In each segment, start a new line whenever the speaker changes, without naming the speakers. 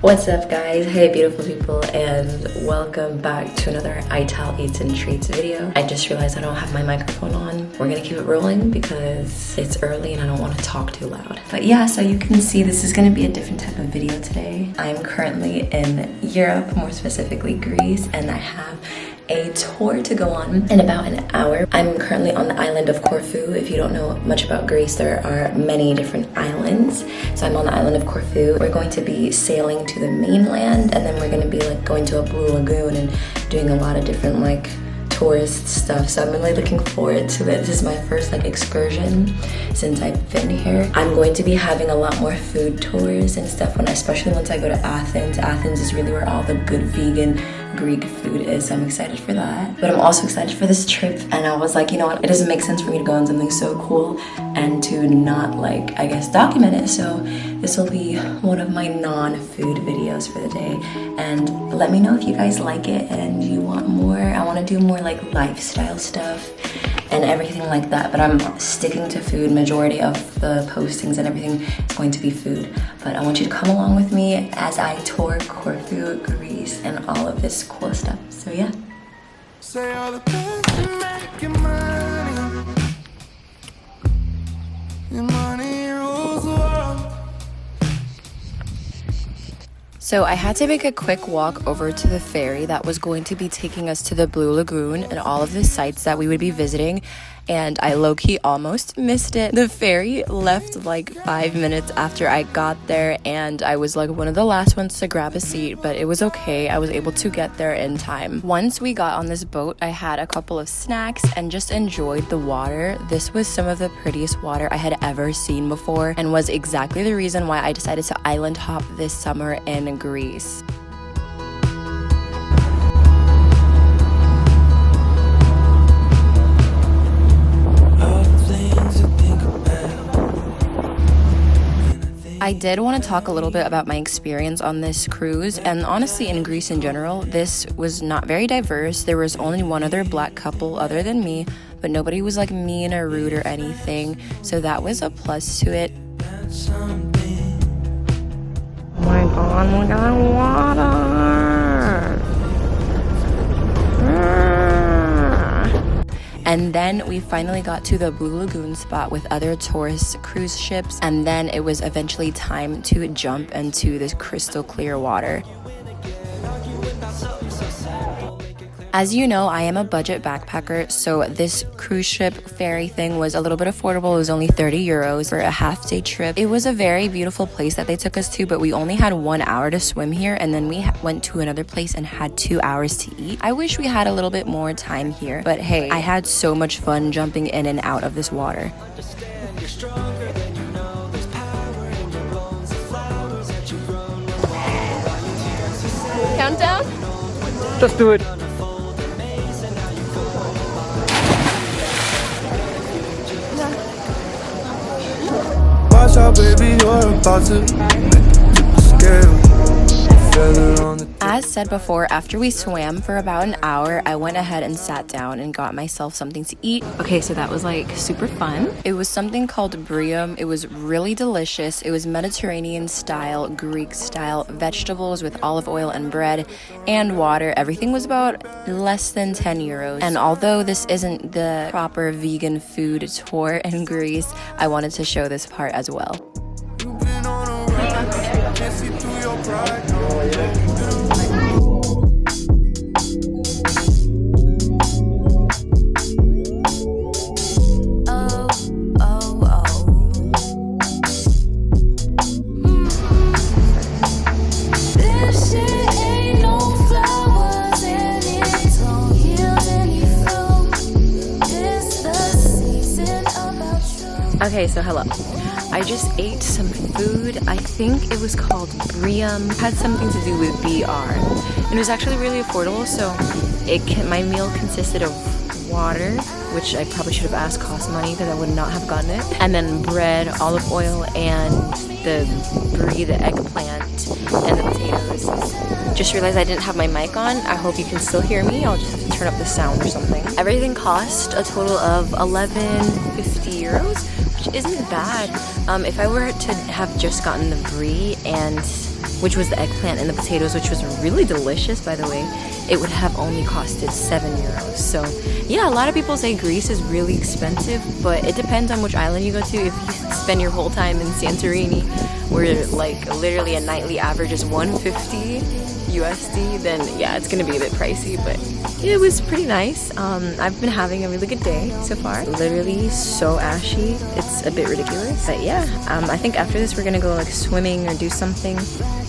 What's up guys? Hey beautiful people, and welcome back to another ital Eats and Treats video. I just realized I don't have my microphone on. We're gonna keep it rolling because it's early and I don't want to talk too loud. But yeah, so you can see this is gonna be a different type of video today. I'm currently in Europe, more specifically Greece, and I have a tour to go on in about an hour. I'm currently on the island of Corfu. If you don't know much about Greece, there are many different islands. So I'm on the island of Corfu. We're going to be sailing to the mainland, and then we're going to be like going to a blue lagoon and doing a lot of different like tourist stuff. So I'm really looking forward to it. This is my first like excursion since I've been here. I'm going to be having a lot more food tours and stuff especially once I go to Athens. Athens is really where all the good vegan Greek food is, so I'm excited for that. But I'm also excited for this trip, and I was like, you know what, it doesn't make sense for me to go on something so cool and to not like, I guess, document it. So this will be one of my non-food videos for the day, and let me know if you guys like it and you want more. I want to do more like lifestyle stuff and everything like that, but I'm sticking to food. Majority of the postings and everything is going to be food, but I want you to come along with me as I tour Corfu, Greece, and all of this cool stuff. So yeah. Say all the things to make your money. Your money rules the world. So I had to make a quick walk over to the ferry that was going to be taking us to the Blue Lagoon and all of the sites that we would be visiting, and I low-key almost missed it. The ferry left like 5 minutes after I got there, and I was like one of the last ones to grab a seat, but it was okay. I was able to get there in time. Once we got on this boat, I had a couple of snacks and just enjoyed the water. This was some of the prettiest water I had ever seen before, and was exactly the reason why I decided to island hop this summer in Greece. I did want to talk a little bit about my experience on this cruise, and honestly in Greece in general, this was not very diverse. There was only one other black couple other than me, but nobody was like mean or rude or anything, so that was a plus to it. Oh my god, look at the water! And then we finally got to the Blue Lagoon spot with other tourist cruise ships, and then it was eventually time to jump into this crystal clear water. As you know, I am a budget backpacker, so this cruise ship ferry thing was a little bit affordable. It was only 30 euros for a half-day trip. It was a very beautiful place that they took us to, but we only had 1 hour to swim here, and then we went to another place and had 2 hours to eat. I wish we had a little bit more time here, but hey, I had so much fun jumping in and out of this water. Countdown?
Just do it. Watch out, baby, you're about to scale.
As said before, after we swam for about an hour, I went ahead and sat down and got myself something to eat. Okay, so that was like super fun. It was something called bryum. It was really delicious. It was Mediterranean style, Greek style, vegetables with olive oil and bread and water. Everything was about less than 10 euros. And although this isn't the proper vegan food tour in Greece, I wanted to show this part as well. Okay, so hello. I just ate some food. I think it was called bryum. It had something to do with BR. It was actually really affordable, so my meal consisted of water, which I probably should have asked cost money because I would not have gotten it, and then bread, olive oil, and the brie, the eggplant, and the potatoes. Just realized I didn't have my mic on. I hope you can still hear me. I'll just have to turn up the sound or something. Everything cost a total of 11.50 euros, which isn't bad. If I were to have just gotten the brie and which was the eggplant and the potatoes, which was really delicious, by the way, it would have only costed 7 euros. So yeah, a lot of people say Greece is really expensive, but it depends on which island you go to. If you spend your whole time in Santorini, where like literally a nightly average is 150 USD, then yeah, it's gonna be a bit pricey, but it was pretty nice. I've been having a really good day so far. Literally so ashy, it's a bit ridiculous, but yeah, I think after this we're gonna go like swimming or do something.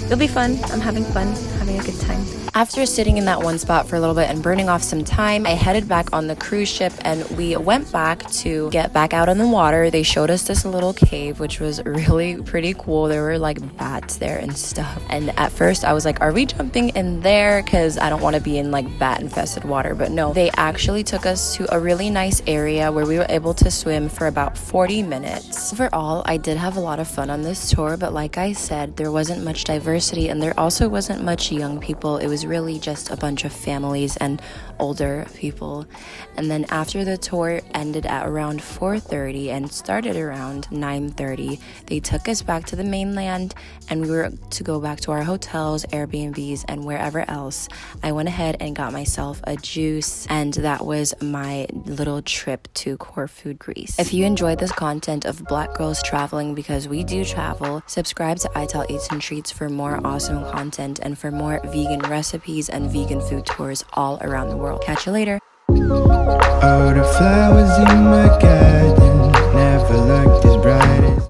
It'll be fun. I'm having fun, having a good time. After sitting in that one spot for a little bit and burning off some time, I headed back on the cruise ship and we went back to get back out on the water. They showed us this little cave, which was really pretty cool. There were like bats there and stuff. And at first I was like, are we jumping in there? Because I don't want to be in like bat infested water. But no, they actually took us to a really nice area where we were able to swim for about 40 minutes. Overall, I did have a lot of fun on this tour, but like I said, there wasn't much diversity and there also wasn't much young people. It was really just a bunch of families and older people. And then after the tour ended at around 4:30 and started around 9:30, they took us back to the mainland and we were to go back to our hotels, Airbnbs, and wherever else. I went ahead and got myself a juice, and that was my little trip to Corfu, Greece. If you enjoyed this content of Black girls traveling, because we do travel, subscribe to iTal Eats and Treats for more awesome content and for more vegan recipes and vegan food tours all around the world. Catch you later.
All the flowers in my garden never looked as bright